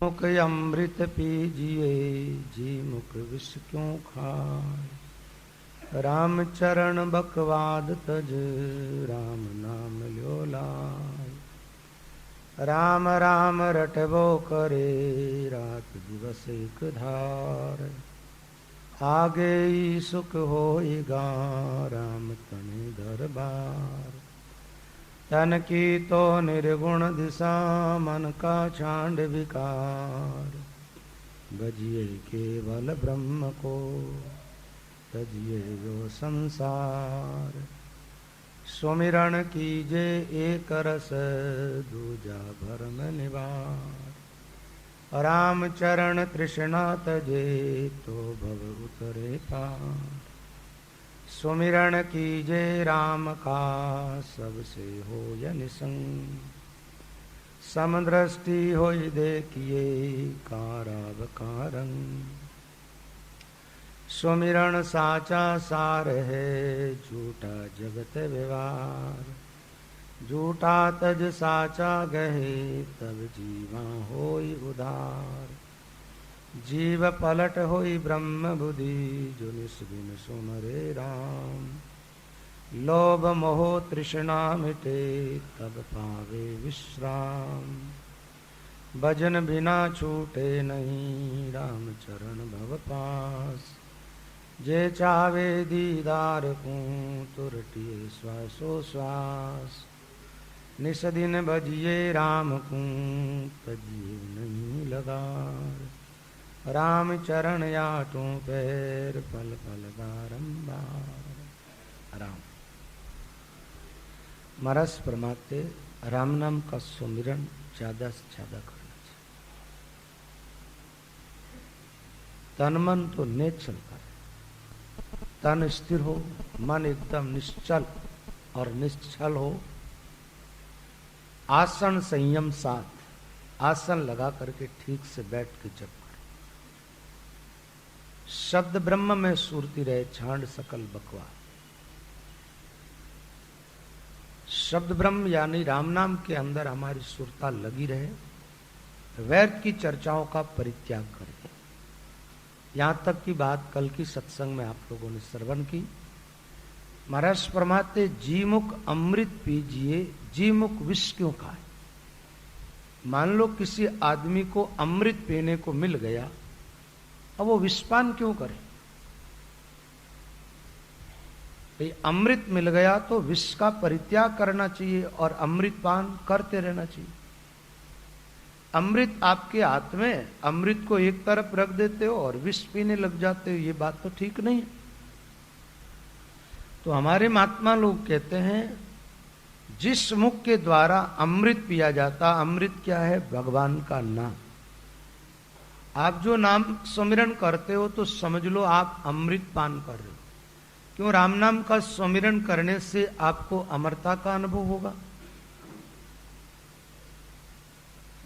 मुख अमृत पीजिए जी मुख विष क्यों खाए। राम चरण बकवाद तज राम नाम ल्यो लाय। राम राम रटबो करे रात दिवस एक धार। आगे ही सुख होएगा राम तने दरबार। तन की तो निर्गुण दिशा मन का छांड विकार। भजिए केवल ब्रह्म को तजिए यो संसार। सुमिरन कीजे एक रस दूजा भरम निवार। राम चरण तृष्णा तजे तो भव उतरे पार। सुमिरन कीजे राम का सबसे होय निसंग। समदृष्टि होय देखिए काराव कारंग। सुमिरन साचा सार है झूठा जगत व्यवहार। झूठा तज साचा गहे तब जीवा होय उधार। जीव पलट होई ब्रह्म बुद्धि जो निस्बिन सुमरे राम। लोभ मोह तृष्णा मिटे तब पावे विश्राम। भजन बिना छूटे नहीं राम चरण भव पास। जे चावे दीदार को तुरटिए श्वासो श्वास। निस दिन भजिए राम को तजिए नहीं लगार। राम चरण याटों पैर पल पल बारंबार। राम मरस परमाते राम नाम का सुमिरन ज्यादा से ज्यादा करना चाहिए। तन मन तो नेचल करे। तन स्थिर हो, मन एकदम निश्चल और निश्चल हो। आसन संयम साथ आसन लगा करके ठीक से बैठ के जप करे। शब्द ब्रह्म में सुरती रहे छांड सकल बकवास। शब्द ब्रह्म यानी राम नाम के अंदर हमारी सुरता लगी रहे। व्यर्थ की चर्चाओं का परित्याग करें। यहां तक की बात कल की सत्संग में आप लोगों ने श्रवण की। महाराज फरमाते जी मुख अमृत पीजिए जी मुख विष क्यों खाए। मान लो किसी आदमी को अमृत पीने को मिल गया, अब वो विषपान क्यों करे। अमृत मिल गया तो विष का परित्याग करना चाहिए और अमृत पान करते रहना चाहिए। अमृत आपके हाथ में, अमृत को एक तरफ रख देते हो और विष पीने लग जाते हो, ये बात तो ठीक नहीं है। तो हमारे महात्मा लोग कहते हैं जिस मुख के द्वारा अमृत पिया जाता, अमृत क्या है, भगवान का नाम। आप जो नाम सुमिरन करते हो तो समझ लो आप अमृत पान कर रहे हो। क्यों? राम नाम का सुमिरन करने से आपको अमरता का अनुभव होगा।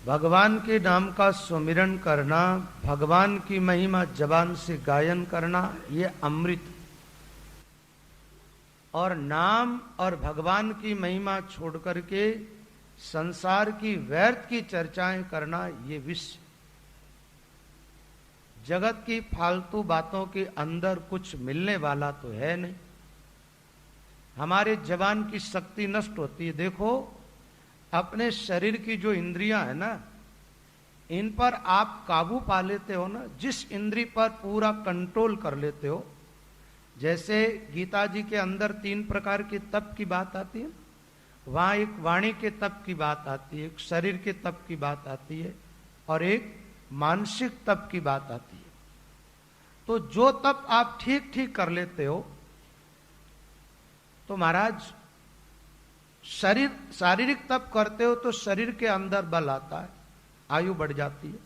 भगवान के नाम का सुमिरन करना, भगवान की महिमा जबान से गायन करना, ये अमृत। और नाम और भगवान की महिमा छोड़ करके संसार की व्यर्थ की चर्चाएं करना, ये विष। जगत की फालतू बातों के अंदर कुछ मिलने वाला तो है नहीं। हमारे जबान की शक्ति नष्ट होती है। देखो अपने शरीर की जो इंद्रियां है ना, इन पर आप काबू पा लेते हो ना, जिस इंद्री पर पूरा कंट्रोल कर लेते हो। जैसे गीता जी के अंदर 3 प्रकार के तप की बात आती है, वहां एक वाणी के तप की बात आती है, एक शरीर के तप की बात आती है और एक मानसिक तप की बात आती है। तो जो तप आप ठीक ठीक कर लेते हो तो महाराज शारीरिक तप करते हो तो शरीर के अंदर बल आता है, आयु बढ़ जाती है।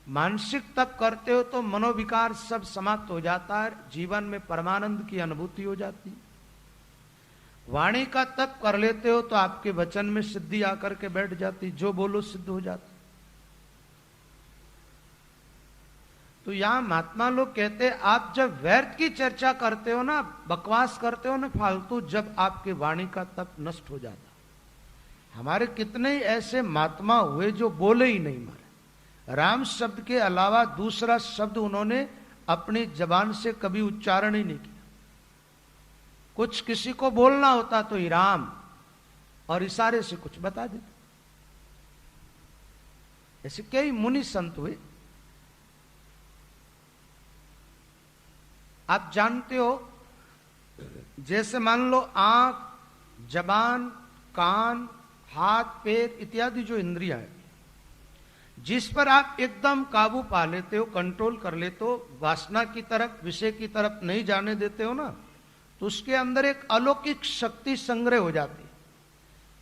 मानसिक तप करते हो तो मनोविकार सब समाप्त हो जाता है, जीवन में परमानंद की अनुभूति हो जाती है। वाणी का तप कर लेते हो तो आपके वचन में सिद्धि आकर के बैठ जाती, जो बोलो सिद्ध हो जाती। तो यहां महात्मा लोग कहते हैं आप जब व्यर्थ की चर्चा करते हो ना, बकवास करते हो ना फालतू, जब आपके वाणी का तप नष्ट हो जाता। हमारे कितने ही ऐसे महात्मा हुए जो बोले ही नहीं मरे, राम शब्द के अलावा दूसरा शब्द उन्होंने अपनी जबान से कभी उच्चारण ही नहीं किया। कुछ किसी को बोलना होता तो ही राम, और इशारे से कुछ बता देते। ऐसे कई मुनि संत हुए। आप जानते हो, जैसे मान लो आंख, जबान, कान, हाथ, पैर इत्यादि जो इंद्रियां हैं, जिस पर आप एकदम काबू पा लेते हो, कंट्रोल कर लेते हो, वासना की तरफ, विषय की तरफ नहीं जाने देते हो ना, तो उसके अंदर एक अलौकिक शक्ति संग्रह हो जाती है।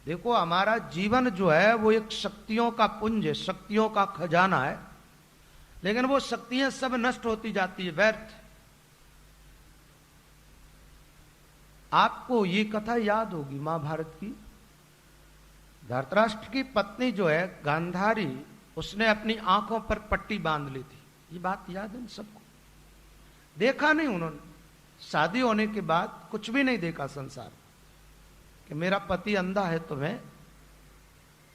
देखो, हमारा जीवन जो है वो एक शक्तियों का पुंज है, शक्तियों का खजाना है, लेकिन वो शक्तियां सब नष्ट होती जाती है, व्यर्थ। आपको ये कथा याद होगी महाभारत की। धृतराष्ट्र की पत्नी जो है गांधारी, उसने अपनी आंखों पर पट्टी बांध ली थी। ये बात याद है सबको? देखा नहीं उन्होंने। शादी होने के बाद कुछ भी नहीं देखा संसार कि मेरा पति अंधा है तो मैं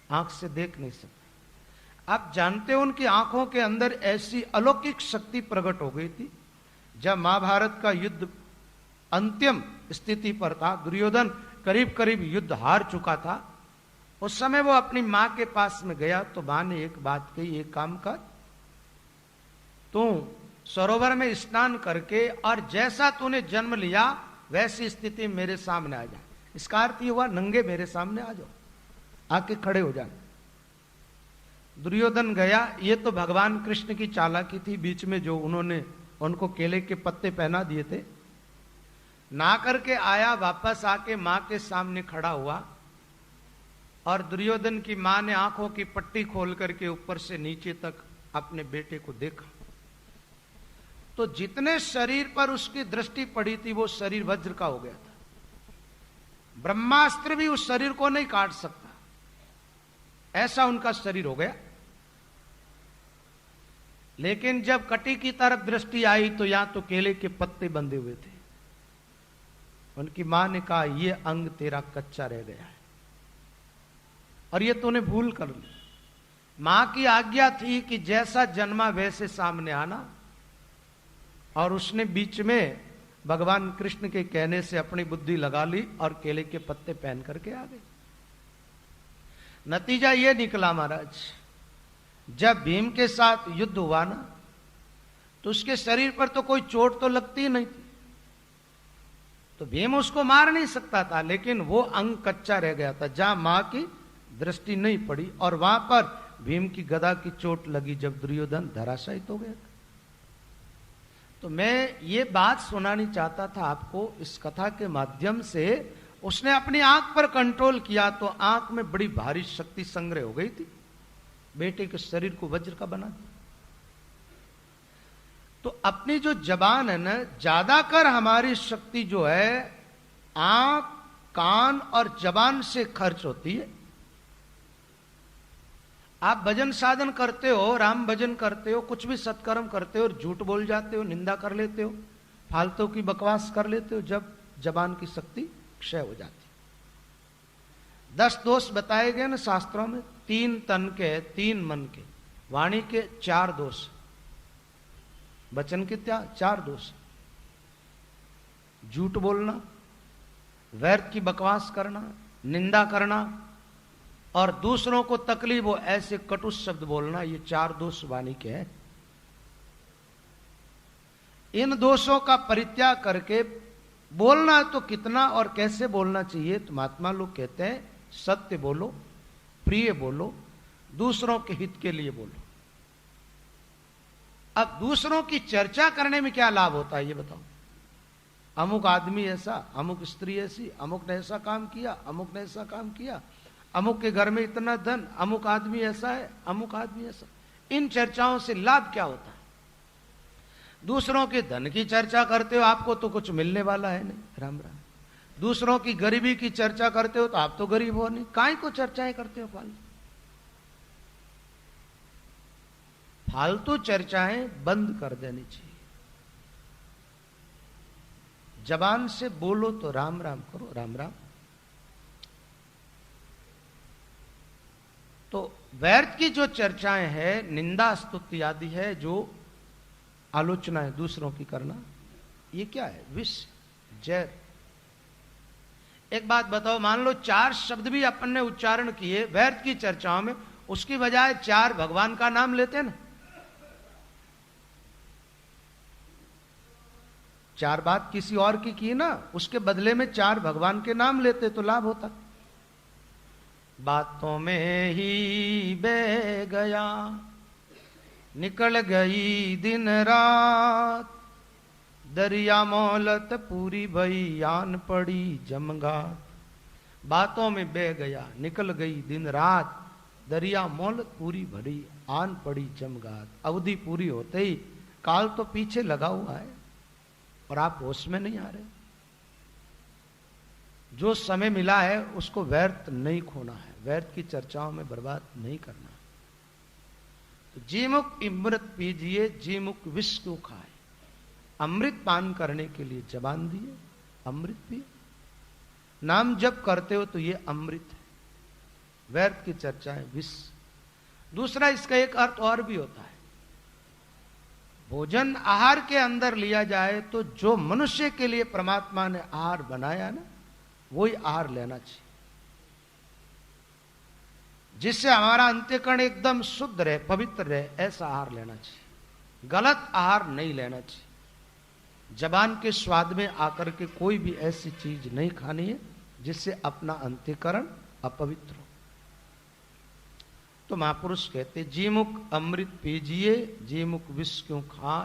आंख से देख नहीं सकता। आप जानते हो उनकी आंखों के अंदर ऐसी अलौकिक शक्ति प्रकट हो गई थी। जब महाभारत का युद्ध अंतिम स्थिति पर था, दुर्योधन करीब करीब युद्ध हार चुका था, उस समय वो अपनी मां के पास में गया तो मां ने एक बात कही, एक काम कर, तू सरोवर में स्नान करके और जैसा तूने जन्म लिया वैसी स्थिति मेरे सामने आ जा। इसका अर्थ ये हुआ, नंगे मेरे सामने आ जाओ, आके खड़े हो जाए। दुर्योधन गया। ये तो भगवान कृष्ण की चालाकी थी, बीच में जो उन्होंने उनको केले के पत्ते पहना दिए थे, ना करके आया, वापस आके मां के सामने खड़ा हुआ और दुर्योधन की मां ने आंखों की पट्टी खोल करके ऊपर से नीचे तक अपने बेटे को देखा। तो जितने शरीर पर उसकी दृष्टि पड़ी थी वो शरीर वज्र का हो गया था। ब्रह्मास्त्र भी उस शरीर को नहीं काट सकता, ऐसा उनका शरीर हो गया। लेकिन जब कटी की तरफ दृष्टि आई तो यहां तो केले के पत्ते बंधे हुए थे। उनकी मां ने कहा, यह अंग तेरा कच्चा रह गया है और ये तूने भूल कर ली। मां की आज्ञा थी कि जैसा जन्मा वैसे सामने आना, और उसने बीच में भगवान कृष्ण के कहने से अपनी बुद्धि लगा ली और केले के पत्ते पहन करके आ गई। नतीजा यह निकला महाराज, जब भीम के साथ युद्ध हुआ ना, तो उसके शरीर पर तो कोई चोट तो लगती नहीं थी, तो भीम उसको मार नहीं सकता था, लेकिन वो अंग कच्चा रह गया था जहां मां की दृष्टि नहीं पड़ी, और वहां पर भीम की गदा की चोट लगी जब दुर्योधन धराशायित हो गया था। तो मैं ये बात सुनानी चाहता था आपको इस कथा के माध्यम से। उसने अपनी आंख पर कंट्रोल किया तो आंख में बड़ी भारी शक्ति संग्रह हो गई थी, बेटे के शरीर को वज्र का बना दिया। तो अपनी जो जबान है ना, ज्यादातर हमारी शक्ति जो है आंख, कान और जबान से खर्च होती है। आप भजन साधन करते हो, राम भजन करते हो, कुछ भी सत्कर्म करते हो और झूठ बोल जाते हो, निंदा कर लेते हो, फालतू की बकवास कर लेते हो, जब जबान की शक्ति क्षय हो जाती। 10 दोष बताए गए ना शास्त्रों में, 3 तन के, 3 मन के, वाणी के 4 दोष, वचन के 4 दोष। झूठ बोलना, व्यर्थ की बकवास करना, निंदा करना और दूसरों को तकलीफ हो ऐसे कटु शब्द बोलना, ये 4 दोष वाणी के हैं। इन दोषों का परित्याग करके बोलना तो कितना और कैसे बोलना चाहिए, तो महात्मा लोग कहते हैं सत्य बोलो, प्रिय बोलो, दूसरों के हित के लिए बोलो। अब दूसरों की चर्चा करने में क्या लाभ होता है ये बताओ। अमुक आदमी ऐसा, अमुक स्त्री ऐसी, अमुक ने ऐसा काम किया, अमुक ने ऐसा काम किया, अमुक के घर में इतना धन, अमुक आदमी ऐसा है, अमुक आदमी ऐसा। इन चर्चाओं से लाभ क्या होता है? दूसरों के धन की चर्चा करते हो, आपको तो कुछ मिलने वाला है नहीं, राम राम। दूसरों की गरीबी की चर्चा करते हो तो आप तो गरीब हो नहीं, काहे को चर्चाएं करते हो फालतू? फालतू चर्चाएं बंद कर देनी चाहिए। जबान से बोलो तो राम राम करो, राम राम। तो व्यर्थ की जो चर्चाएं हैं, निंदा स्तुति आदि है, जो आलोचना है दूसरों की करना, ये क्या है? विष, जहर। एक बात बताओ, मान लो 4 शब्द भी अपन ने उच्चारण किए व्यर्थ की चर्चाओं में, उसकी बजाय 4 भगवान का नाम लेते ना, 4 बात किसी और की ना, उसके बदले में 4 भगवान के नाम लेते तो लाभ होता। बातों में ही बह गया, निकल गई दिन रात, दरिया मोलत पूरी भई, आन पड़ी जमगात। बातों में बह गया, निकल गई दिन रात, दरिया मोलत पूरी भरी, आन पड़ी जमगात। अवधि पूरी होते ही काल तो पीछे लगा हुआ है और आप होश में नहीं आ रहे। जो समय मिला है उसको व्यर्थ नहीं खोना है, व्यर्थ की चर्चाओं में बर्बाद नहीं करना। तो जीमुख अमृत पीजिए, जीमुख विष क्यों खाए। अमृत पान करने के लिए जबान दिए, अमृत पिए। नाम जब करते हो तो ये अमृत है, व्यर्थ की चर्चा है विष। दूसरा, इसका एक अर्थ और भी होता है, भोजन आहार के अंदर लिया जाए तो जो मनुष्य के लिए परमात्मा ने आहार बनाया ना, वही आहार लेना चाहिए, जिससे हमारा अंत्यकरण एकदम शुद्ध रहे, पवित्र रहे, ऐसा आहार लेना चाहिए। गलत आहार नहीं लेना चाहिए। जबान के स्वाद में आकर के कोई भी ऐसी चीज नहीं खानी है जिससे अपना अंत्यकरण अपवित्र हो। तो महापुरुष कहते, जीमुख अमृत पीजिए, जीमुख विष क्यों खा।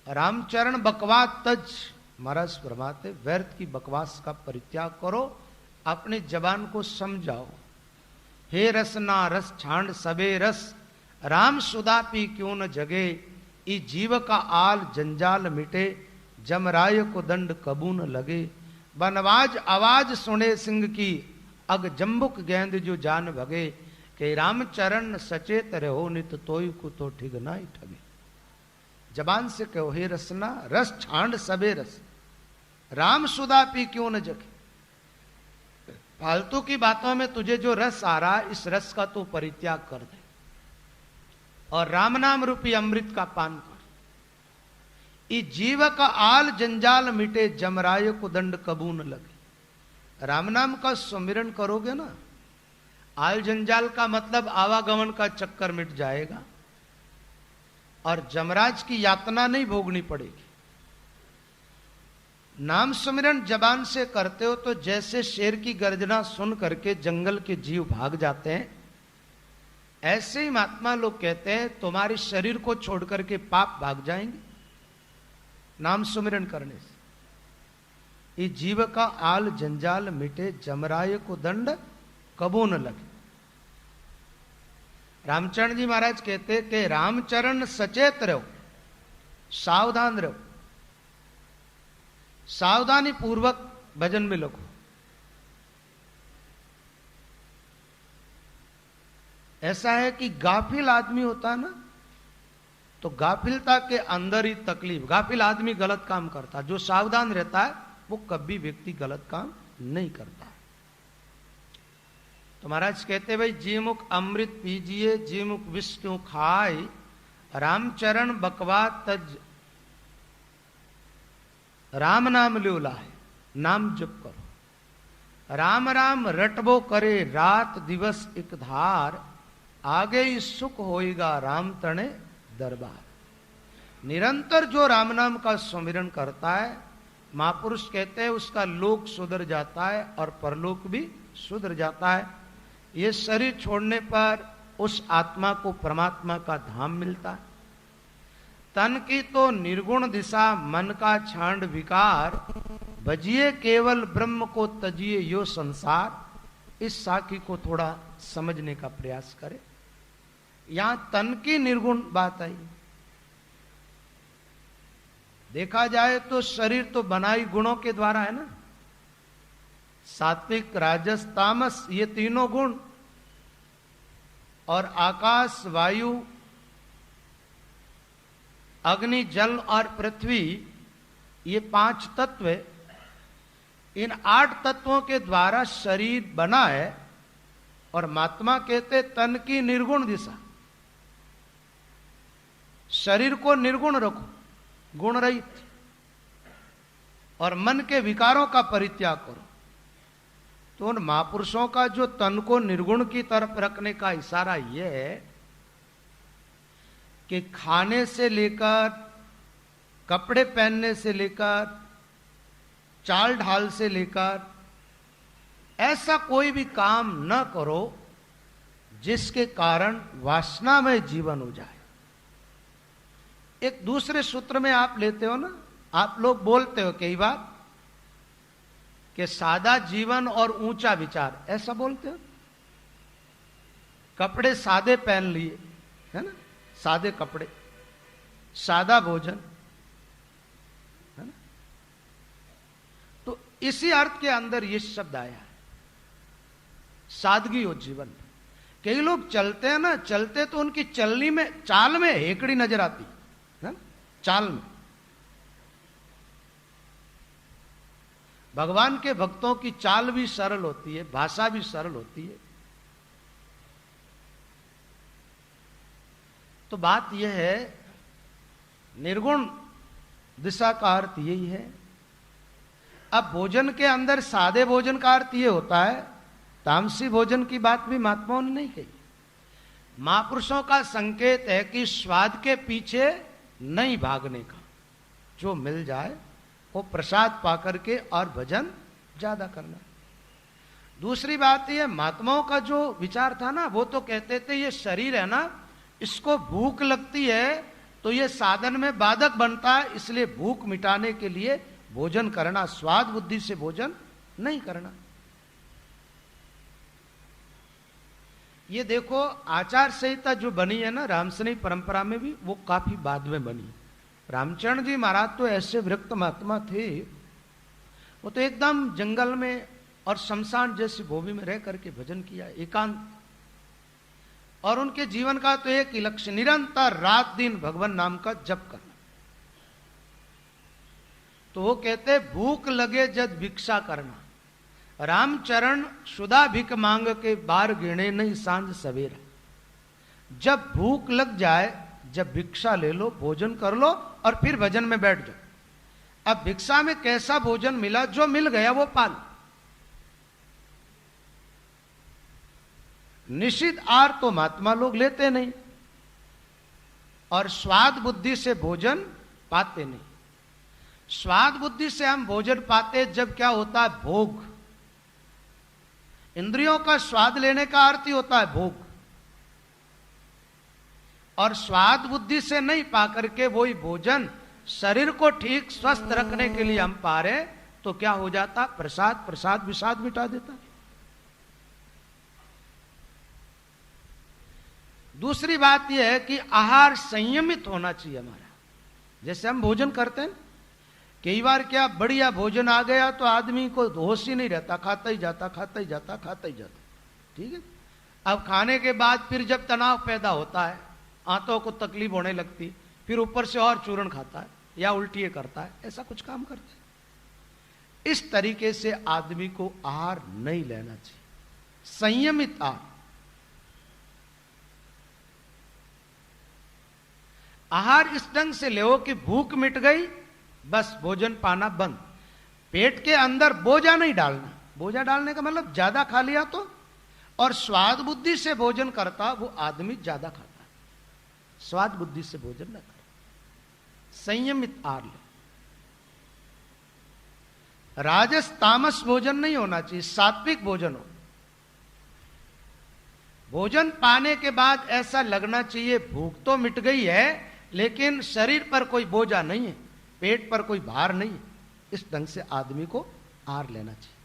रामचरण बकवास तज, महाराज फरमाते व्यर्थ की बकवास का परित्याग करो, अपने जबान को समझाओ। हे रसना रस छांड सबे रस, राम सुधा पी क्यों न जगे। ई जीव का आल जंजाल मिटे, जमराय को दंड कबू न लगे। बनवाज आवाज सुने सिंह की, अग जम्बुक गेंद जो जान भगे। के रामचरण सचेत रहो नित, तोय को तो ठिग नाई ठगे। जबान से कहो, हे रसना रस छांड सबे रस, राम सुधा पी क्यों न जगे। फालतू की बातों में तुझे जो रस आ रहा है, इस रस का तू परित्याग कर दे और राम नाम रूपी अमृत का पान कर। इस जीव का आल जंजाल मिटे, जमराय को दंड कबू न लगे। राम नाम का सुमिरन करोगे ना, आल जंजाल का मतलब आवागमन का चक्कर मिट जाएगा और जमराज की यातना नहीं भोगनी पड़ेगी। नाम सुमिरन जबान से करते हो तो जैसे शेर की गर्जना सुन करके जंगल के जीव भाग जाते हैं, ऐसे ही महात्मा लोग कहते हैं तुम्हारे शरीर को छोड़ करके पाप भाग जाएंगे नाम सुमिरन करने से। ये जीव का आल जंजाल मिटे, जमराय को दंड कबू न लगे। रामचरण जी महाराज कहते कि रामचरण सचेत रहो, सावधान रहो, सावधानी पूर्वक भजन में लगो। ऐसा है कि गाफिल आदमी होता है ना, तो गाफिलता के अंदर ही तकलीफ। गाफिल आदमी गलत काम करता, जो सावधान रहता है वो कभी व्यक्ति गलत काम नहीं करता। तो महाराज कहते भाई जीमुख अमृत पीजिए, जीमुख विष क्यों खाए। रामचरण बकवा तज, राम नाम ल्योला है, नाम जप करो। राम राम रटबो करे, रात दिवस एक धार। आगे ही सुख होएगा राम तणे दरबार। निरंतर जो राम नाम का सुमिरन करता है, महापुरुष कहते हैं उसका लोक सुधर जाता है और परलोक भी सुधर जाता है। ये शरीर छोड़ने पर उस आत्मा को परमात्मा का धाम मिलता है। तन की तो निर्गुण दिशा, मन का छांड विकार। भजिए केवल ब्रह्म को, तजिए यो संसार। इस साखी को थोड़ा समझने का प्रयास करें। यहां तन की निर्गुण बात आई। देखा जाए तो शरीर तो बनाई गुणों के द्वारा है ना, सात्विक राजस तामस, ये तीनों गुण, और आकाश वायु अग्नि जल और पृथ्वी, ये 5 तत्व। इन 8 तत्वों के द्वारा शरीर बना है और महात्मा कहते तन की निर्गुण दिशा, शरीर को निर्गुण रखो, गुण रहित, और मन के विकारों का परित्याग करो। तो उन महापुरुषों का जो तन को निर्गुण की तरफ रखने का इशारा यह है कि खाने से लेकर, कपड़े पहनने से लेकर, चाल ढाल से लेकर ऐसा कोई भी काम न करो जिसके कारण वासनामय जीवन हो जाए। एक दूसरे सूत्र में आप लेते हो ना, आप लोग बोलते हो कई बार कि सादा जीवन और ऊंचा विचार, ऐसा बोलते हो। कपड़े सादे पहन लिए, है ना, सादे कपड़े, सादा भोजन, है ना। तो इसी अर्थ के अंदर ये शब्द आया है, सादगी हो जीवन। कई लोग चलते हैं ना, चलते तो उनकी चलनी में, चाल में हेकड़ी नजर आती है ना, चाल में। भगवान के भक्तों की चाल भी सरल होती है, भाषा भी सरल होती है। तो बात यह है, निर्गुण दिशा का अर्थ यही है। अब भोजन के अंदर सादे भोजन का अर्थ यह होता है, तामसी भोजन की बात भी महात्माओं ने नहीं कही। महापुरुषों का संकेत है कि स्वाद के पीछे नहीं भागने का, जो मिल जाए वो प्रसाद पाकर के और भजन ज्यादा करना। दूसरी बात यह, महात्माओं का जो विचार था ना, वो तो कहते थे ये शरीर है ना, इसको भूख लगती है तो ये साधन में बाधक बनता है, इसलिए भूख मिटाने के लिए भोजन करना, स्वाद बुद्धि से भोजन नहीं करना। ये देखो आचार संहिता जो बनी है ना रामसनी परंपरा में भी, वो काफी बाद में बनी। रामचरण जी महाराज तो ऐसे विरक्त महात्मा थे, वो तो एकदम जंगल में और शमशान जैसी भूमि में रह करके भजन किया, एकांत। और उनके जीवन का तो एक ही लक्ष्य, निरंतर रात दिन भगवान नाम का जप करना। तो वो कहते भूख लगे जब भिक्षा करना, रामचरण सुधा भिक मांग के बार गिणे नहीं सांझ सवेरा। जब भूख लग जाए, जब भिक्षा ले लो, भोजन कर लो और फिर भजन में बैठ जाओ। अब भिक्षा में कैसा भोजन मिला, जो मिल गया वो पाल। निश्चित आहार तो महात्मा लोग लेते नहीं, और स्वाद बुद्धि से भोजन पाते नहीं। स्वाद बुद्धि से हम भोजन पाते जब क्या होता है, भोग। इंद्रियों का स्वाद लेने का अर्थ ही होता है भोग, और स्वाद बुद्धि से नहीं पा करके वही भोजन शरीर को ठीक स्वस्थ रखने के लिए हम पा रहे, तो क्या हो जाता, प्रसाद। प्रसाद विषाद मिटा देता। दूसरी बात यह है कि आहार संयमित होना चाहिए हमारा। जैसे हम भोजन करते हैं, कई बार क्या बढ़िया भोजन आ गया तो आदमी को होश ही नहीं रहता, खाता ही जाता, खाता ही जाता, खाता ही जाता। ठीक है। अब खाने के बाद फिर जब तनाव पैदा होता है, आंतों को तकलीफ होने लगती, फिर ऊपर से और चूर्ण खाता है या उल्टी करता है, ऐसा कुछ काम करता है। इस तरीके से आदमी को आहार नहीं लेना चाहिए, संयमित आहार। आहार इस ढंग से ले कि भूख मिट गई, बस भोजन पाना बंद। पेट के अंदर बोझा नहीं डालना। बोझा डालने का मतलब ज्यादा खा लिया तो, और स्वाद बुद्धि से भोजन करता वो आदमी ज्यादा खाता है। स्वाद बुद्धि से भोजन न करे, संयमित आहार ले। राजस तामस भोजन नहीं होना चाहिए, सात्विक भोजन हो। भोजन पाने के बाद ऐसा लगना चाहिए भूख तो मिट गई है, लेकिन शरीर पर कोई बोझा नहीं है, पेट पर कोई भार नहीं है। इस ढंग से आदमी को आहार लेना चाहिए।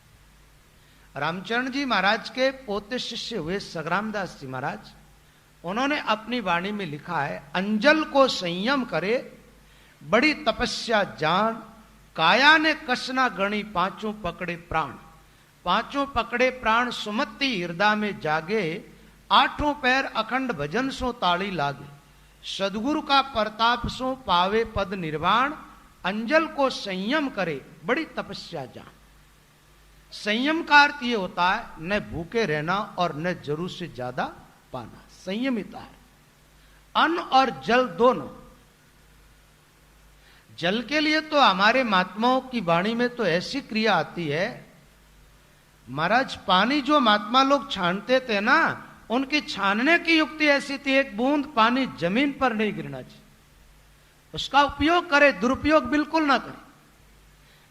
रामचरण जी महाराज के पोते शिष्य हुए सग्रामदास जी महाराज, उन्होंने अपनी वाणी में लिखा है, अंजल को संयम करे बड़ी तपस्या जान, काया ने कसना गणी पांचों पकड़े प्राण। पांचों पकड़े प्राण सुमति हृदय में जागे, आठों पैर अखंड भजन सो ताड़ी लागे। सदगुरु का प्रताप सो पावे पद निर्वाण, अंजल को संयम करे बड़ी तपस्या जान। संयम का अर्थ ये होता है न भूखे रहना और न जरूर से ज्यादा पाना, संयमित आहार। अन्न और जल दोनों। जल के लिए तो हमारे महात्माओं की वाणी में तो ऐसी क्रिया आती है, महाराज पानी जो महात्मा लोग छानते थे ना, उनकी छानने की युक्ति ऐसी थी, एक बूंद पानी जमीन पर नहीं गिरना चाहिए, उसका उपयोग करे, दुरुपयोग बिल्कुल ना करे।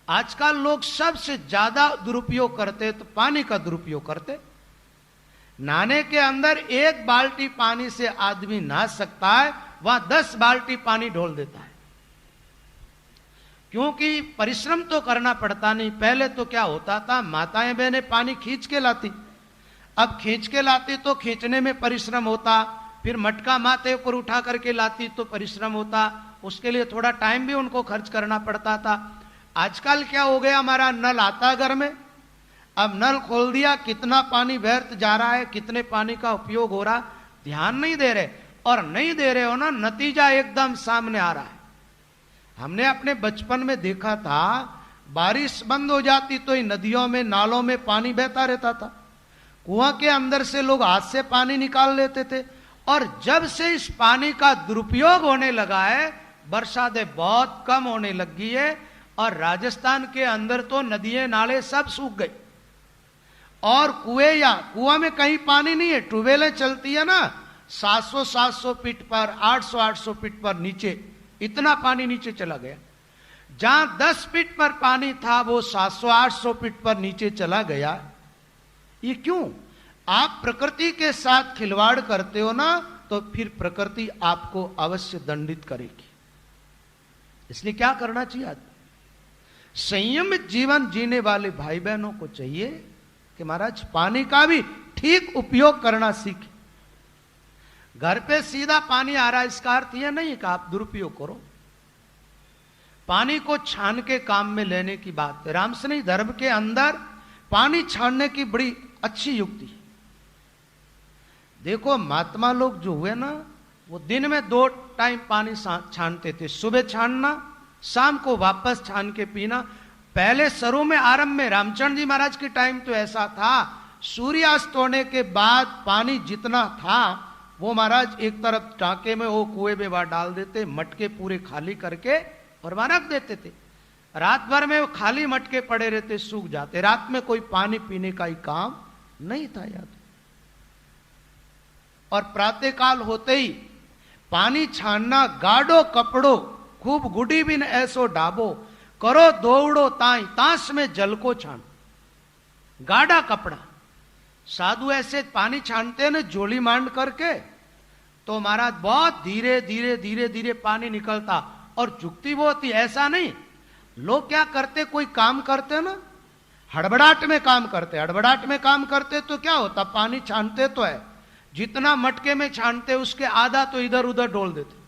आजकल लोग सबसे ज्यादा दुरुपयोग करते तो पानी का दुरुपयोग करते। नहाने के अंदर 1 बाल्टी पानी से आदमी नहा सकता है, वहां 10 बाल्टी पानी ढोल देता है, क्योंकि परिश्रम तो करना पड़ता नहीं। पहले तो क्या होता था, माताएं बहनें पानी खींच के लाती, अब खींच के लाती तो खींचने में परिश्रम होता, फिर मटका माथे ऊपर उठा करके लाती तो परिश्रम होता, उसके लिए थोड़ा टाइम भी उनको खर्च करना पड़ता था। आजकल क्या हो गया, हमारा नल आता है घर में, अब नल खोल दिया, कितना पानी व्यर्थ जा रहा है, कितने पानी का उपयोग हो रहा, ध्यान नहीं दे रहे। और नहीं दे रहे हो ना, नतीजा एकदम सामने आ रहा है। हमने अपने बचपन में देखा था, बारिश बंद हो जाती तो नदियों में नालों में पानी बहता रहता था, कुआं के अंदर से लोग हाथ से पानी निकाल लेते थे। और जब से इस पानी का दुरुपयोग होने लगा है, बरसातें बहुत कम होने लगी है, और राजस्थान के अंदर तो नदियां नाले सब सूख गए, और कुआं में कहीं पानी नहीं है। ट्यूबवेलें चलती है ना 700-700 फीट पर, 800-800 फीट पर नीचे, इतना पानी नीचे चला गया। जहां 10 फीट पर पानी था वो 700-800 फीट पर नीचे चला गया। ये क्यों? आप प्रकृति के साथ खिलवाड़ करते हो ना, तो फिर प्रकृति आपको अवश्य दंडित करेगी। इसलिए क्या करना चाहिए? आदमी संयमित जीवन जीने वाले भाई बहनों को चाहिए कि महाराज पानी का भी ठीक उपयोग करना सीखें। घर पे सीधा पानी आ रहा है, इसका अर्थ यह नहीं कि आप दुरुपयोग करो। पानी को छान के काम में लेने की बात है। रामसनी धर्म के अंदर पानी छानने की बड़ी अच्छी युक्ति है। देखो महात्मा लोग जो हुए ना, वो दिन में 2 टाइम पानी छानते थे, सुबह छानना, शाम को वापस छान के पीना। पहले शुरू में आरंभ में रामचंद्र जी महाराज के टाइम तो ऐसा था, सूर्यास्त होने के बाद पानी जितना था वो महाराज एक तरफ टांके में, वो कुएं में वहां डाल देते, मटके पूरे खाली करके और वहां रख देते थे। रात भर में वो खाली मटके पड़े रहते, सूख जाते। रात में कोई पानी पीने का ही काम नहीं था याद। और प्रातःकाल होते ही पानी छानना, गाढ़ो कपड़ो खूब गुडी बिन ऐसो डाबो, करो दौड़ो ताई तांस में जल को छान। गाढ़ा कपड़ा, साधु ऐसे पानी छानते ना जोली मांड करके, तो महाराज बहुत धीरे धीरे धीरे धीरे पानी निकलता, और झुकती वो होती। ऐसा नहीं, लोग क्या करते, कोई काम करते ना, हड़बड़ाहट में काम करते। हड़बड़ाहट में काम करते तो क्या होता, पानी छानते तो है, जितना मटके में छानते उसके आधा तो इधर उधर डोल देते।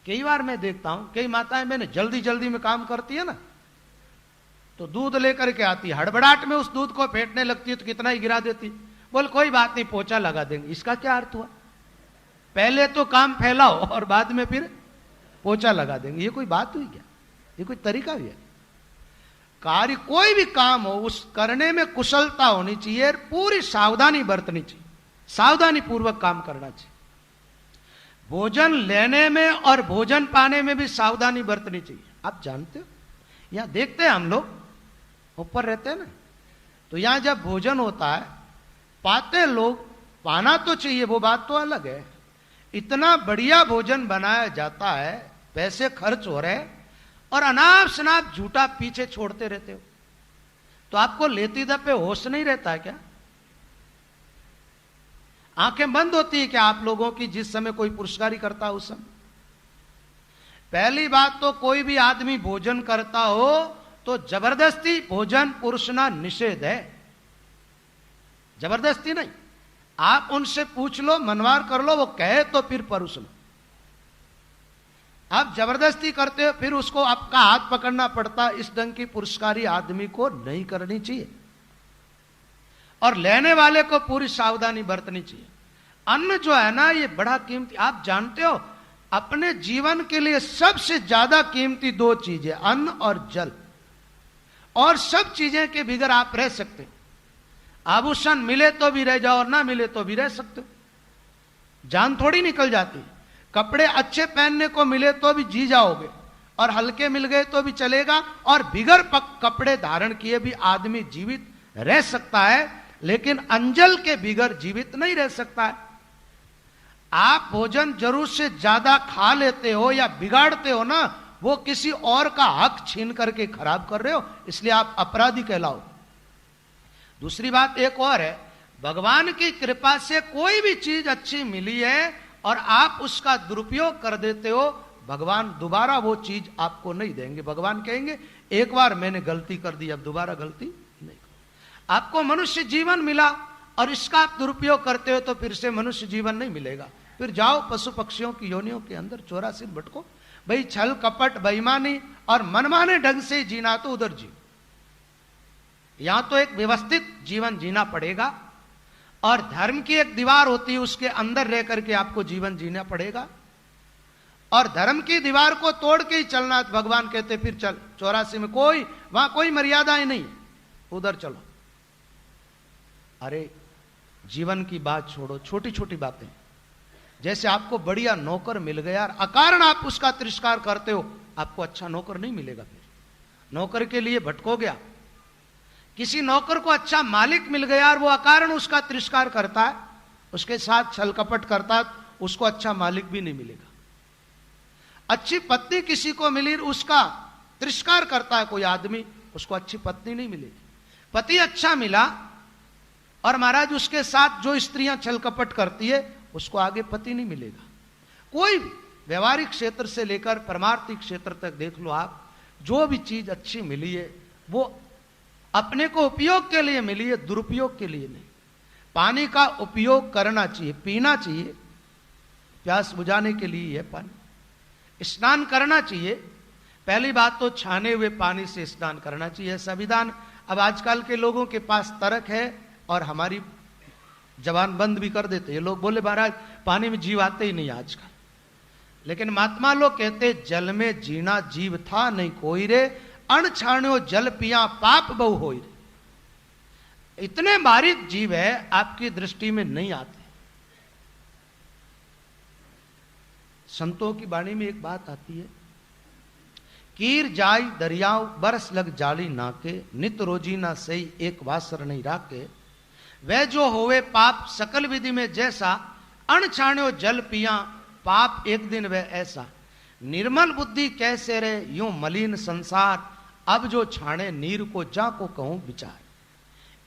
कई बार मैं देखता हूं, कई माताएं मैंने जल्दी जल्दी में काम करती है ना, तो दूध लेकर के आती है, हड़बड़ाहट में उस दूध को फेंटने लगती है तो कितना ही गिरा देती। बोल कोई बात नहीं, पोछा लगा देंगे। इसका क्या अर्थ हुआ? पहले तो काम फैलाओ और बाद में फिर पोछा लगा देंगे। ये कोई बात हुई क्या? ये कोई तरीका भी है? कार्य कोई भी काम हो, उस करने में कुशलता होनी चाहिए, पूरी सावधानी बरतनी चाहिए, सावधानी पूर्वक काम करना चाहिए। भोजन लेने में और भोजन पाने में भी सावधानी बरतनी चाहिए। आप जानते हो, यहां देखते हैं हम लोग ऊपर रहते हैं ना, तो यहां जब भोजन होता है, पाते लोग, पाना तो चाहिए, वो बात तो अलग है। इतना बढ़िया भोजन बनाया जाता है, पैसे खर्च हो रहे हैं, और अनाप शनाप झूठा पीछे छोड़ते रहते हो, तो आपको लेती दफे होश नहीं रहता है क्या? आंखें बंद होती है क्या आप लोगों की जिस समय कोई पुरस्कारी करता है उस समय? पहली बात तो कोई भी आदमी भोजन करता हो तो जबरदस्ती भोजन पुरुषना निषेध है, जबरदस्ती नहीं। आप उनसे पूछ लो, मनवार कर लो, वो कहे तो फिर परोस लो। आप जबरदस्ती करते हो, फिर उसको आपका हाथ पकड़ना पड़ता। इस ढंग की पुरस्कारी आदमी को नहीं करनी चाहिए, और लेने वाले को पूरी सावधानी बरतनी चाहिए। अन्न जो है ना, ये बड़ा कीमती। आप जानते हो, अपने जीवन के लिए सबसे ज्यादा कीमती 2 चीजें, अन्न और जल। और सब चीजें के बिगर आप रह सकते। आभूषण मिले तो भी रह जाओ और ना मिले तो भी रह सकते हो, जान थोड़ी निकल जाती। कपड़े अच्छे पहनने को मिले तो भी जी जाओगे, और हल्के मिल गए तो भी चलेगा, और बिगर कपड़े धारण किए भी आदमी जीवित रह सकता है, लेकिन अंजल के बिगर जीवित नहीं रह सकता है। आप भोजन जरूर से ज्यादा खा लेते हो या बिगाड़ते हो ना, वो किसी और का हक छीन करके खराब कर रहे हो, इसलिए आप अपराधी कहलाओ। दूसरी बात एक और है, भगवान की कृपा से कोई भी चीज अच्छी मिली है और आप उसका दुरुपयोग कर देते हो, भगवान दोबारा वो चीज आपको नहीं देंगे। भगवान कहेंगे एक बार मैंने गलती कर दी, अब दोबारा गलती नहीं। आपको मनुष्य जीवन मिला और इसका आप दुरुपयोग करते हो तो फिर से मनुष्य जीवन नहीं मिलेगा, फिर जाओ पशु पक्षियों की योनियों के अंदर 84 भटको। भाई छल कपट बेईमानी और मनमाने ढंग से जीना तो उधर जी, यहां तो एक व्यवस्थित जीवन जीना पड़ेगा, और धर्म की एक दीवार होती है उसके अंदर रह करके आपको जीवन जीना पड़ेगा, और धर्म की दीवार को तोड़ के ही चलना। भगवान कहते फिर चल 84 में वहां कोई मर्यादाएं नहीं, उधर चलो। अरे जीवन की बात छोड़ो, छोटी छोटी बातें, जैसे आपको बढ़िया नौकर मिल गया और अकारण आप उसका तिरस्कार करते हो, आपको अच्छा नौकर नहीं मिलेगा, फिर नौकर के लिए भटकोगे आप। किसी नौकर को अच्छा मालिक मिल गया और वो अकारण उसका तिरस्कार करता है, उसके साथ छल कपट करता है, उसको अच्छा मालिक भी नहीं मिलेगा। अच्छी पत्नी किसी को मिली, उसका तिरस्कार करता है कोई आदमी, उसको अच्छी पत्नी नहीं मिलेगी। पति अच्छा मिला और महाराज उसके साथ जो स्त्रियां छल कपट करती है, उसको आगे पति नहीं मिलेगा। कोई भी व्यवहारिक क्षेत्र से लेकर परमार्थिक क्षेत्र तक देख लो आप, जो भी चीज अच्छी मिली है वो अपने को उपयोग के लिए मिली है, दुरुपयोग के लिए नहीं। पानी का उपयोग करना चाहिए, पीना चाहिए, प्यास बुझाने के लिए है पानी। स्नान करना चाहिए, पहली बात तो छाने हुए पानी से स्नान करना चाहिए, संविधान। अब आजकल के लोगों के पास तर्क है और हमारी जबान बंद भी कर देते हैं। लोग बोले महाराज पानी में जीव आते ही नहीं आजकल, लेकिन महात्मा लोग कहते जल में जीना जीव था नहीं कोई रे, अण छाण्यो जल पिया पाप बहु होई रे। इतने बारीक जीव है आपकी दृष्टि में नहीं आते। संतों की वाणी में एक बात आती है, कीर जाई दरियाव बरस लग जाली नाके, नित रोजी ना सही एक वासर नहीं राके। वह जो होवे पाप सकल विधि में जैसा, अण छाण्यो जल पिया पाप एक दिन वह ऐसा। निर्मल बुद्धि कैसे रे यूं मलिन संसार, अब जो छाणे नीर को जा को कहूं विचार।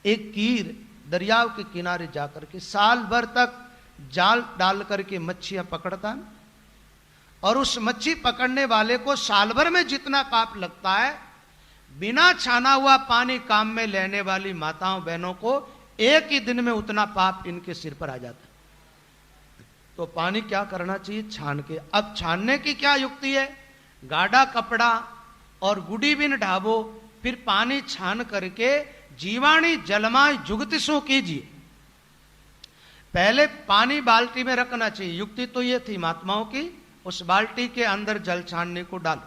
एक कीर दरियाव के किनारे जाकर के साल भर तक जाल डाल करके मच्छियां पकड़ता है, और उस मच्छी पकड़ने वाले को साल भर में जितना पाप लगता है, बिना छाना हुआ पानी काम में लेने वाली माताओं बहनों को एक ही दिन में उतना पाप इनके सिर पर आ जाता है। तो पानी क्या करना चाहिए? छान के। अब छानने की क्या युक्ति है? गाढ़ा कपड़ा और गुड़ी बिन ढाबो, फिर पानी छान करके जीवाणी जलमाय जुगतिसों कीजिए। पहले पानी बाल्टी में रखना चाहिए, युक्ति तो ये थी महात्माओं की, उस बाल्टी के अंदर जल छानने को डालो,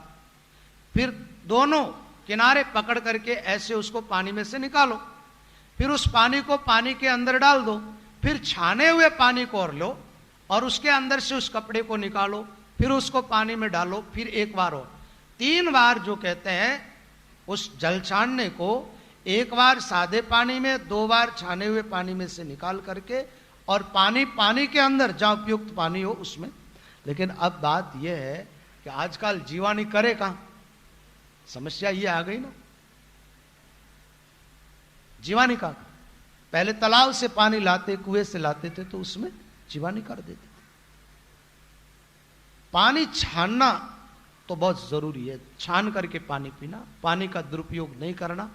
फिर दोनों किनारे पकड़ करके ऐसे उसको पानी में से निकालो, फिर उस पानी को पानी के अंदर डाल दो, फिर छाने हुए पानी को और लो और उसके अंदर से उस कपड़े को निकालो, फिर उसको पानी में डालो, फिर एक बार और। 3 बार जो कहते हैं उस जल छानने को, एक बार सादे पानी में, 2 बार छाने हुए पानी में से निकाल करके, और पानी के अंदर जहां उपयुक्त पानी हो उसमें। लेकिन अब बात यह है कि आजकल जीवानी करे कहां, समस्या ये आ गई ना। जीवानी का पहले तालाब से पानी लाते, कुएं से लाते थे तो उसमें जीवानी कर देते थे। पानी छानना तो बहुत जरूरी है, छान करके पानी पीना, पानी का दुरुपयोग नहीं करना,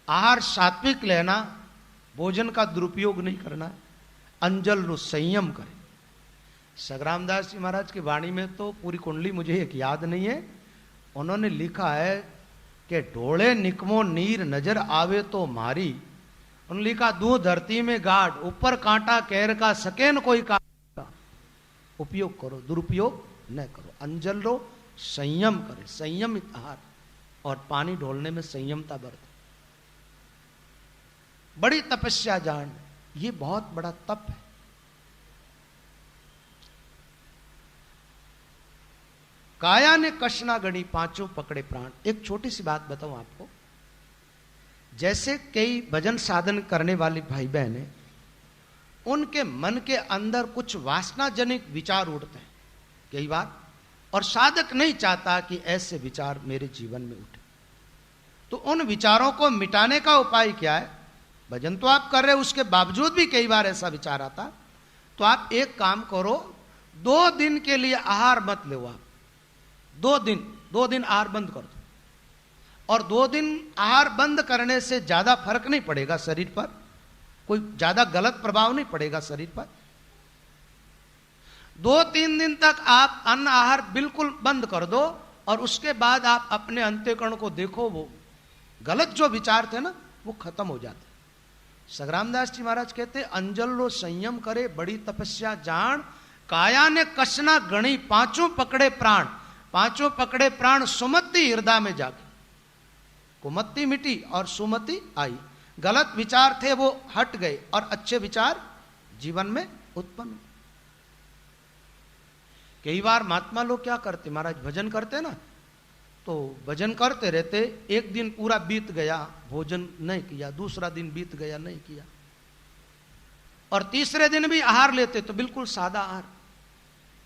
आहार सात्विक लेना, भोजन का दुरुपयोग नहीं करना, अंजल नु संयम करे। सग्रामदास जी महाराज की वाणी में तो पूरी कुंडली मुझे एक याद नहीं है, उन्होंने लिखा है कि ढोले निकमो नीर नजर आवे तो मारी। उन्होंने लिखा दूं धरती में गाढ़, ऊपर कांटा कैर का सकेन कोई का। उपयोग करो, दुरुपयोग न करो, अंजल लो, संयम करे, संयमित आहार। और पानी ढोलने में संयमता बरत, बड़ी तपस्या जान, ये बहुत बड़ा तप है। काया ने कशना गणी पांचों पकड़े प्राण। एक छोटी सी बात बताऊं आपको, जैसे कई भजन साधन करने वाले भाई बहन हैं, उनके मन के अंदर कुछ वासनाजनित विचार उठते हैं कई बार, और साधक नहीं चाहता कि ऐसे विचार मेरे जीवन में उठे। तो उन विचारों को मिटाने का उपाय क्या है? भजन तो आप कर रहे हो, उसके बावजूद भी कई बार ऐसा विचार आता, तो आप एक काम करो, 2 दिन के लिए आहार मत लो आप। 2 दिन आहार बंद कर दो, और 2 दिन आहार बंद करने से ज्यादा फर्क नहीं पड़ेगा शरीर पर, कोई ज्यादा गलत प्रभाव नहीं पड़ेगा शरीर पर। 2-3 दिन तक आप अन्न आहार बिल्कुल बंद कर दो, और उसके बाद आप अपने अंतःकरण को देखो, वो गलत जो विचार थे ना वो खत्म हो जाते। सग्रामदास जी महाराज कहते, अंजल लो संयम करे बड़ी तपस्या जान, काया ने कसना गणी पांचों पकड़े प्राण। पांचों पकड़े प्राण सुमति हृदय में जागे, कुमति मिटी और सुमति आई। गलत विचार थे वो हट गए और अच्छे विचार जीवन में उत्पन्न हुए। कई बार महात्मा लोग क्या करते, महाराज भजन करते ना, तो भजन करते रहते, एक दिन पूरा बीत गया, भोजन नहीं किया, दूसरा दिन बीत गया, नहीं किया, और तीसरे दिन भी आहार लेते तो बिल्कुल सादा आहार।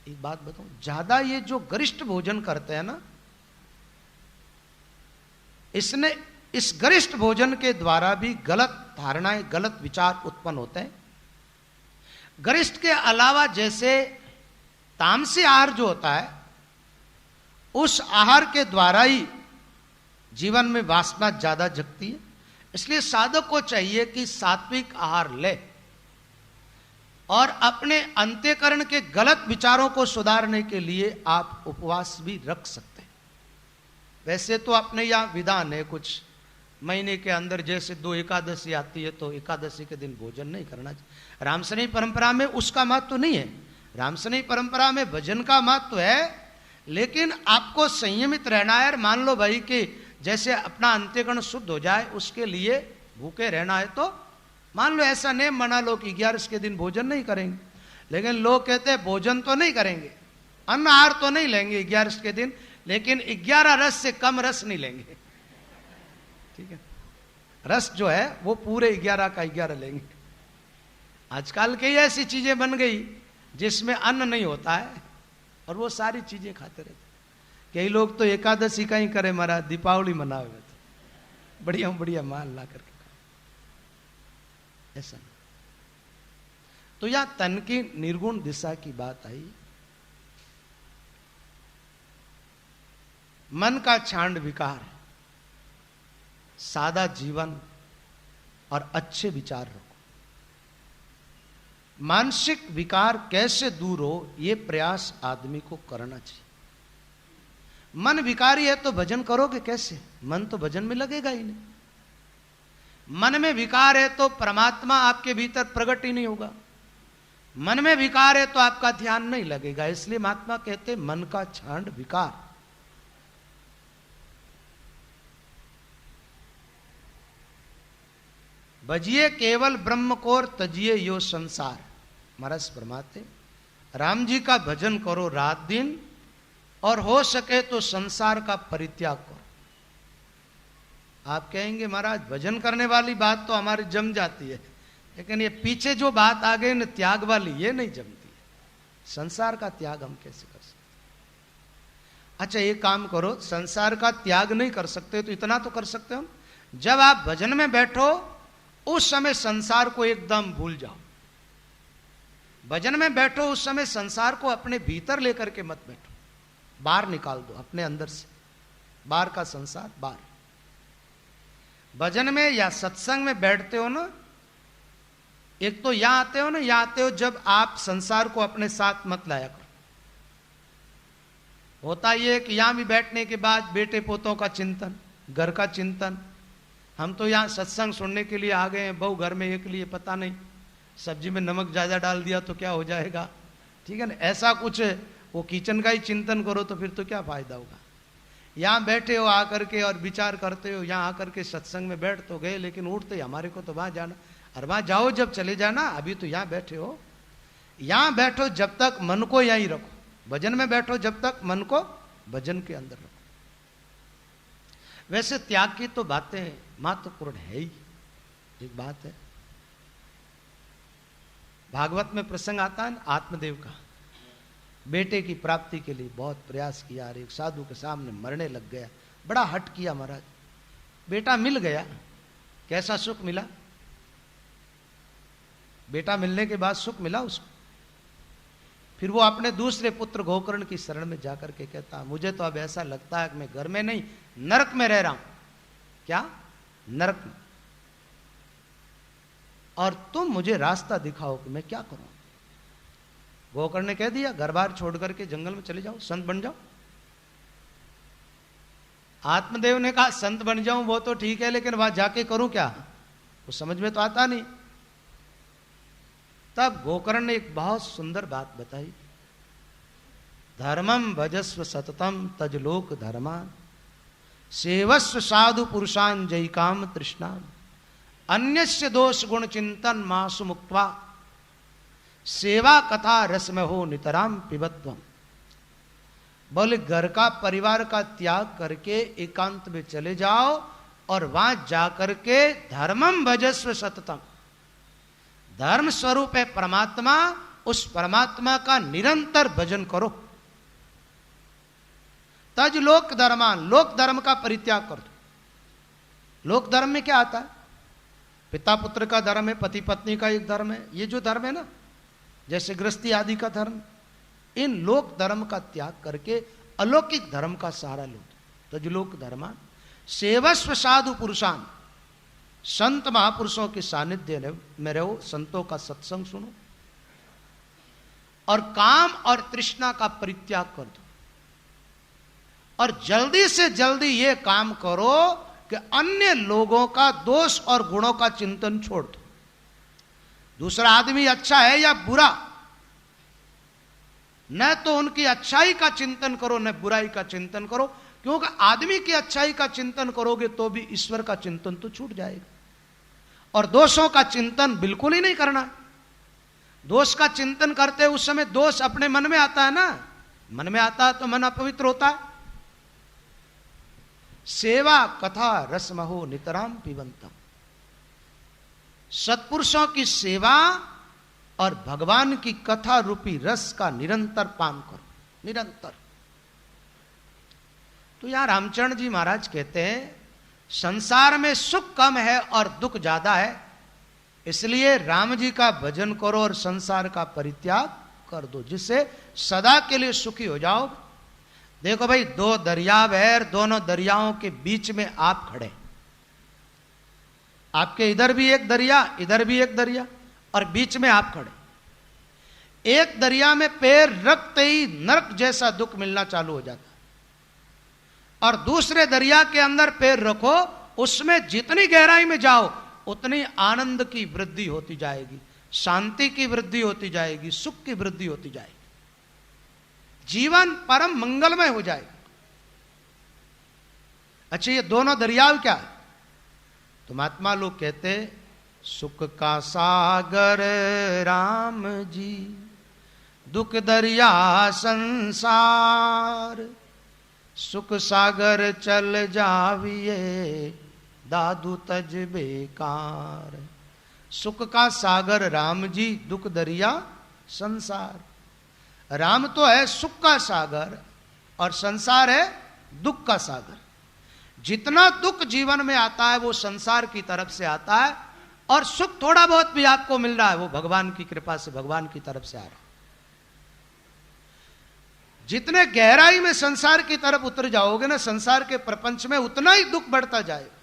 एक बात बताऊं, ज्यादा ये जो गरिष्ठ भोजन करते हैं ना, इसने इस गरिष्ठ भोजन के द्वारा भी गलत धारणाएं, गलत विचार उत्पन्न होते हैं। गरिष्ठ के अलावा जैसे तामसी आहार जो होता है, उस आहार के द्वारा ही जीवन में वासना ज्यादा जगती है। इसलिए साधक को चाहिए कि सात्विक आहार ले और अपने अंतःकरण के गलत विचारों को सुधारने के लिए आप उपवास भी रख सकते हैं। वैसे तो अपने यहां विधान है, कुछ महीने के अंदर जैसे 2 एकादशी आती है तो एकादशी के दिन भोजन नहीं करना चाहिए। रामसनी परंपरा में उसका महत्व नहीं है, रामसनी परंपरा में भजन का महत्व है, लेकिन आपको संयमित रहना है। मान लो भाई कि जैसे अपना अंतःकरण शुद्ध हो जाए उसके लिए भूखे रहना है, तो मान लो ऐसा नेम बना लो कि 11 के दिन भोजन नहीं करेंगे, लेकिन लोग कहते हैं भोजन तो नहीं करेंगे, अन्न आहार तो नहीं लेंगे 11 के दिन, लेकिन 11 रस से कम रस नहीं लेंगे, ठीक है, रस जो है वो पूरे 11 का 11 लेंगे। आजकल कई ऐसी चीजें बन गई जिसमें अन्न नहीं होता है और वो सारी चीजें खाते रहते। कई लोग तो एकादशी का ही करे, महाराज दीपावली मनावे तो बढ़िया बढ़िया माल ला करके, ऐसा नहीं। तो यहां तन की निर्गुण दिशा की बात आई। मन का छांड विकार, सादा जीवन और अच्छे विचार रखो। मानसिक विकार कैसे दूर हो, यह प्रयास आदमी को करना चाहिए। मन विकारी है तो भजन करोगे कैसे? मन तो भजन में लगेगा ही नहीं। मन में विकार है तो परमात्मा आपके भीतर प्रकट ही नहीं होगा। मन में विकार है तो आपका ध्यान नहीं लगेगा। इसलिए महात्मा कहते मन का छांड विकार। भजिए केवल ब्रह्म को और तजिए यो संसार। महाराज फरमाते राम जी का भजन करो रात दिन, और हो सके तो संसार का परित्याग करो। आप कहेंगे महाराज भजन करने वाली बात तो हमारी जम जाती है, लेकिन ये पीछे जो बात आ गई न त्याग वाली, ये नहीं जमती है। संसार का त्याग हम कैसे कर सकते? अच्छा ये काम करो, संसार का त्याग नहीं कर सकते तो इतना तो कर सकते हो, जब आप भजन में बैठो उस समय संसार को एकदम भूल जाओ। भजन में बैठो उस समय संसार को अपने भीतर लेकर के मत बैठो, बाहर निकाल दो अपने अंदर से, बाहर का संसार बाहर। भजन में या सत्संग में बैठते हो ना, एक तो यहां आते हो ना, यहां आते हो जब आप संसार को अपने साथ मत लाया करो। होता यह कि यहां भी बैठने के बाद बेटे पोतों का चिंतन, घर का चिंतन। हम तो यहां सत्संग सुनने के लिए आ गए हैं, बहू घर में एक लिए, पता नहीं सब्जी में नमक ज्यादा डाल दिया तो क्या हो जाएगा, ठीक है ना, ऐसा कुछ। वो किचन का ही चिंतन करो तो फिर तो क्या फायदा होगा। यहां बैठे हो आकर के और विचार करते हो, यहां आकर के सत्संग में बैठ तो गए, लेकिन उठते हमारे को तो वहां जाना, और वहां जाओ जब चले जाना, अभी तो यहां बैठे हो। यहां बैठो जब तक मन को यहीं रखो, भजन में बैठो जब तक मन को भजन के अंदर रखो। वैसे त्याग की तो बातें महत्वपूर्ण है ही, एक बात है। भागवत में प्रसंग आता है आत्मदेव का, बेटे की प्राप्ति के लिए बहुत प्रयास किया और एक साधु के सामने मरने लग गया, बड़ा हट किया महाराज, बेटा मिल गया, कैसा सुख मिला, बेटा मिलने के बाद सुख मिला उसको। फिर वो अपने दूसरे पुत्र गोकर्ण की शरण में जाकर के कहता, मुझे तो अब ऐसा लगता है कि मैं घर में नहीं नरक में रह रहा हूं। क्या? नरक में। और तुम मुझे रास्ता दिखाओ कि मैं क्या करूं। गोकर्ण ने कह दिया, घर बार छोड़ करके जंगल में चले जाओ, संत बन जाओ। आत्मदेव ने कहा, संत बन जाऊं वो तो ठीक है, लेकिन वहां जाके करूं क्या, वो समझ में तो आता नहीं। तब गोकर्ण ने एक बहुत सुंदर बात बताई, धर्मम भजस्व सततम तजलोक धर्मान सेवस्व साधु पुरुषान जय काम तृष्णा अन्यस्य दोष गुण चिंतन मासु मुक्त्वा सेवा कथा रस में हो नितराम पिबत्वम। बोले घर का परिवार का त्याग करके एकांत में चले जाओ और वहां जाकर के धर्मम भजस्व सततम, धर्म स्वरूप है परमात्मा, उस परमात्मा का निरंतर भजन करो। तज लोक धर्मान, लोक धर्म का परित्याग कर दो। लोक धर्म में क्या आता है? पिता पुत्र का धर्म है, पति पत्नी का एक धर्म है, ये जो धर्म है ना, जैसे गृहस्थी आदि का धर्म, इन लोक धर्म का त्याग करके अलौकिक धर्म का सहारा लो। तज लोक धर्मान सेवस्व साधु पुरुषान, संत महापुरुषों के सानिध्य में रहो, संतों का सत्संग सुनो, और काम और तृष्णा का परित्याग कर दो। और जल्दी से जल्दी ये काम करो कि अन्य लोगों का दोष और गुणों का चिंतन छोड़ दो। दूसरा आदमी अच्छा है या बुरा, न तो उनकी अच्छाई का चिंतन करो न बुराई का चिंतन करो, क्योंकि आदमी की अच्छाई का चिंतन करोगे तो भी ईश्वर का चिंतन तो छूट जाएगा। और दोषों का चिंतन बिल्कुल ही नहीं करना। दोष का चिंतन करते उस समय दोष अपने मन में आता है ना, मन में आता है तो मन अपवित्र होता है। सेवा कथा रसमहो नितराम पिबंतम, सत्पुरुषों की सेवा और भगवान की कथा रूपी रस का निरंतर पान करो, निरंतर। तो यहां रामचरण जी महाराज कहते हैं संसार में सुख कम है और दुख ज्यादा है, इसलिए राम जी का भजन करो और संसार का परित्याग कर दो, जिससे सदा के लिए सुखी हो जाओ। देखो भाई, दो दरिया है, दोनों दरियाओं के बीच में आप खड़े, आपके इधर भी एक दरिया इधर भी एक दरिया और बीच में आप खड़े। एक दरिया में पैर रखते ही नरक जैसा दुख मिलना चालू हो जाता, और दूसरे दरिया के अंदर पैर रखो, उसमें जितनी गहराई में जाओ उतनी आनंद की वृद्धि होती जाएगी, शांति की वृद्धि होती जाएगी, सुख की वृद्धि होती जाएगी, जीवन परम मंगलमय हो जाएगा। अच्छा, ये दोनों दरियाव क्या है? तो महात्मा लोग कहते सुख का सागर राम जी, दुख दरिया संसार, सुख सागर चल जाविए दादू तज बेकार। सुख का सागर राम जी, दुख दरिया संसार। राम तो है सुख का सागर और संसार है दुख का सागर। जितना दुख जीवन में आता है वो संसार की तरफ से आता है, और सुख थोड़ा बहुत भी आपको मिल रहा है वो भगवान की कृपा से, भगवान की तरफ से आ रहा है। जितने गहराई में संसार की तरफ उतर जाओगे ना, संसार के प्रपंच में, उतना ही दुख बढ़ता जाएगा।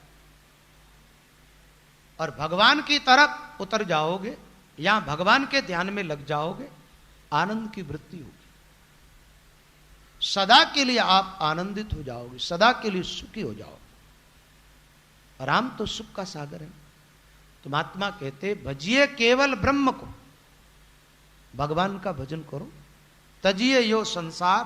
और भगवान की तरफ उतर जाओगे, यहां भगवान के ध्यान में लग जाओगे, आनंद की वृत्ति होगी। सदा के लिए आप आनंदित हो जाओगे, सदा के लिए सुखी हो जाओगे। राम तो सुख का सागर है। तो महात्मा कहते भजिए केवल ब्रह्म को, भगवान का भजन करो। तजिए यो संसार,